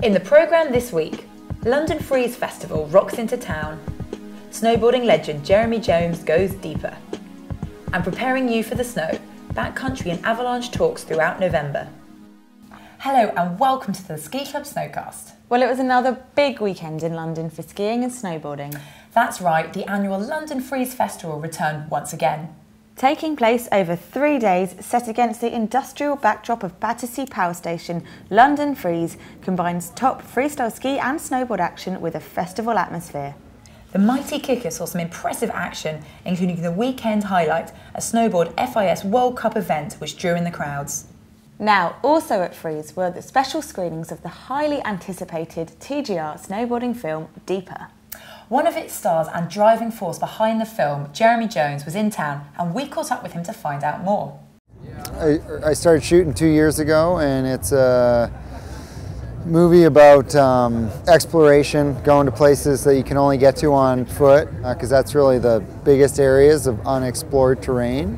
In the programme this week, London Freeze Festival rocks into town, snowboarding legend Jeremy Jones goes deeper, and preparing you for the snow, backcountry and Avalanche talks throughout November. Hello and welcome to the Ski Club Snowcast. Well, it was another big weekend in London for skiing and snowboarding. That's right, the annual London Freeze Festival returned once again. Taking place over 3 days, set against the industrial backdrop of Battersea Power Station, London Freeze combines top freestyle ski and snowboard action with a festival atmosphere. The mighty kicker saw some impressive action, including the weekend highlight, a snowboard FIS World Cup event which drew in the crowds. Now, also at Freeze were the special screenings of the highly anticipated TGR snowboarding film Deeper. One of its stars and driving force behind the film, Jeremy Jones, was in town and we caught up with him to find out more. I started shooting 2 years ago, and it's a movie about exploration, going to places that you can only get to on foot, because that's really the biggest areas of unexplored terrain.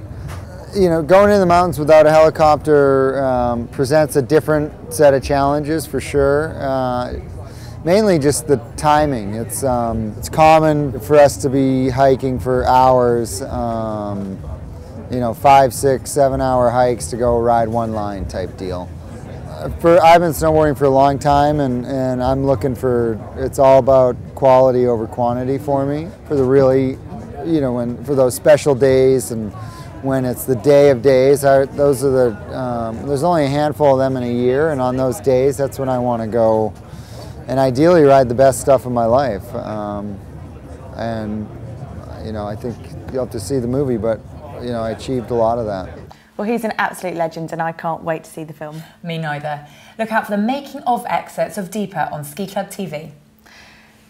You know, going in the mountains without a helicopter presents a different set of challenges for sure. Mainly just the timing. It's common for us to be hiking for hours, 5, 6, 7 hour hikes to go ride one line type deal. I've been snowboarding for a long time, and I'm looking for, it's all about quality over quantity for me. For the really, for those special days and when it's the day of days, those are there's only a handful of them in a year, and on those days, that's when I want to go and ideally ride the best stuff of my life. I think you'll have to see the movie, but I achieved a lot of that. Well, he's an absolute legend and I can't wait to see the film. Me neither. Look out for the making of excerpts of Deeper on Ski Club TV.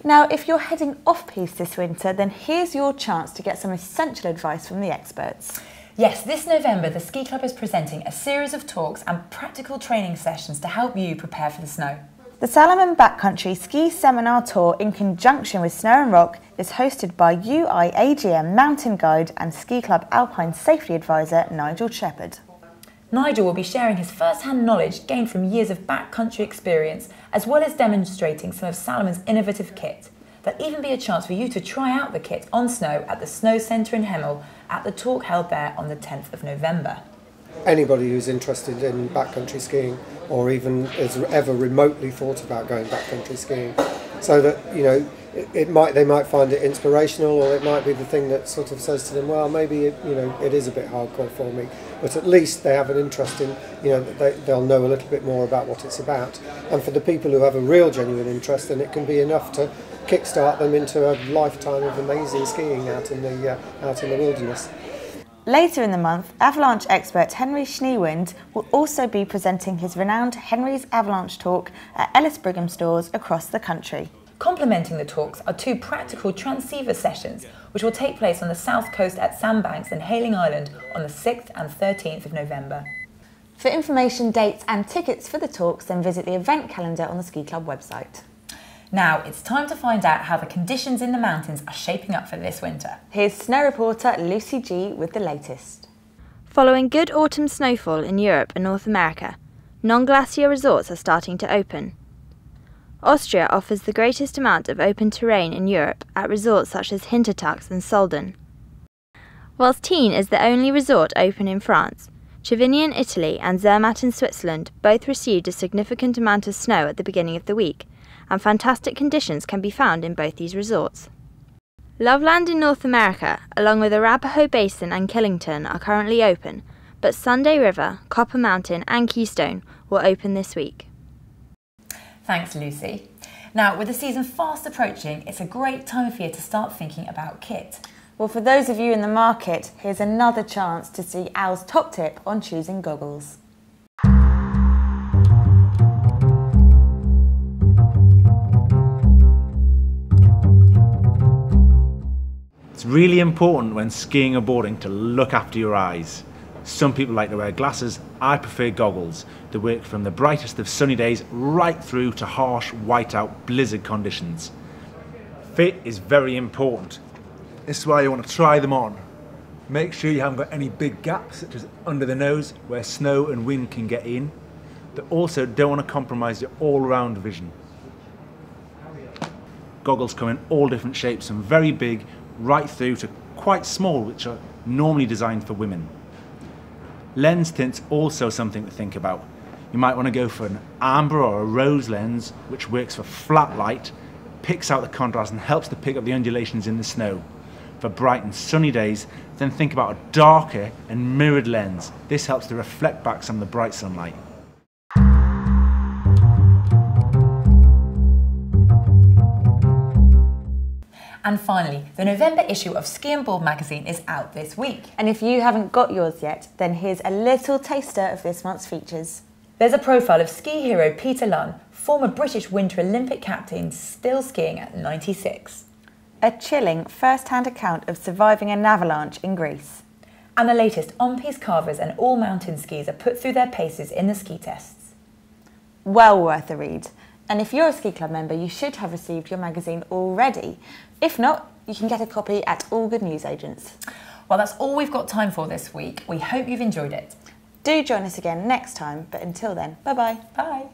Now, if you're heading off-piste this winter, then here's your chance to get some essential advice from the experts. Yes, this November the Ski Club is presenting a series of talks and practical training sessions to help you prepare for the snow. The Salomon Backcountry Ski Seminar Tour, in conjunction with Snow and Rock, is hosted by UIAGM mountain guide and Ski Club Alpine Safety Advisor Nigel Shepherd. Nigel will be sharing his first-hand knowledge gained from years of backcountry experience, as well as demonstrating some of Salomon's innovative kit. There'll even be a chance for you to try out the kit on snow at the Snow Centre in Hemel at the talk held there on the 10th of November. Anybody who's interested in backcountry skiing, or even has ever remotely thought about going backcountry skiing, so that they might find it inspirational, or it might be the thing that sort of says to them, well, maybe it is a bit hardcore for me, but at least they have an interest in, they'll know a little bit more about what it's about. And for the people who have a real genuine interest, then it can be enough to kickstart them into a lifetime of amazing skiing out in the wilderness. Later in the month, Avalanche expert Henry Schneewind will also be presenting his renowned Henry's Avalanche talk at Ellis Brigham stores across the country. Complementing the talks are 2 practical transceiver sessions which will take place on the south coast at Sandbanks and Hayling Island on the 6th and 13th of November. For information, dates and tickets for the talks, then visit the event calendar on the Ski Club website. Now it's time to find out how the conditions in the mountains are shaping up for this winter. Here's snow reporter Lucy G with the latest. Following good autumn snowfall in Europe and North America, non-glacier resorts are starting to open. Austria offers the greatest amount of open terrain in Europe at resorts such as Hintertux and Soldern. Whilst Tignes is the only resort open in France, Trevigny in Italy and Zermatt in Switzerland both received a significant amount of snow at the beginning of the week, and fantastic conditions can be found in both these resorts. Loveland in North America, along with Arapahoe Basin and Killington, are currently open, but Sunday River, Copper Mountain and Keystone will open this week. Thanks, Lucy. Now, with the season fast approaching, it's a great time of year to start thinking about kit. Well, for those of you in the market, here's another chance to see Al's top tip on choosing goggles. It's really important when skiing or boarding to look after your eyes. Some people like to wear glasses. I prefer goggles. They work from the brightest of sunny days right through to harsh whiteout blizzard conditions. Fit is very important. This is why you want to try them on. Make sure you haven't got any big gaps, such as under the nose, where snow and wind can get in. They also don't want to compromise your all-round vision. Goggles come in all different shapes, from very big right through to quite small, which are normally designed for women. Lens tint's also something to think about. You might want to go for an amber or a rose lens, which works for flat light, picks out the contrast and helps to pick up the undulations in the snow. For bright and sunny days, then think about a darker and mirrored lens. This helps to reflect back some of the bright sunlight. And finally, the November issue of Ski and Board magazine is out this week. And if you haven't got yours yet, then here's a little taster of this month's features. There's a profile of ski hero Peter Lunn, former British Winter Olympic captain, still skiing at 96. A chilling first-hand account of surviving an avalanche in Greece. And the latest on-piste carvers and all mountain skis are put through their paces in the ski tests. Well worth a read. And if you're a ski club member, you should have received your magazine already. If not, you can get a copy at all good newsagents. Well, that's all we've got time for this week. We hope you've enjoyed it. Do join us again next time, but until then, bye-bye. Bye.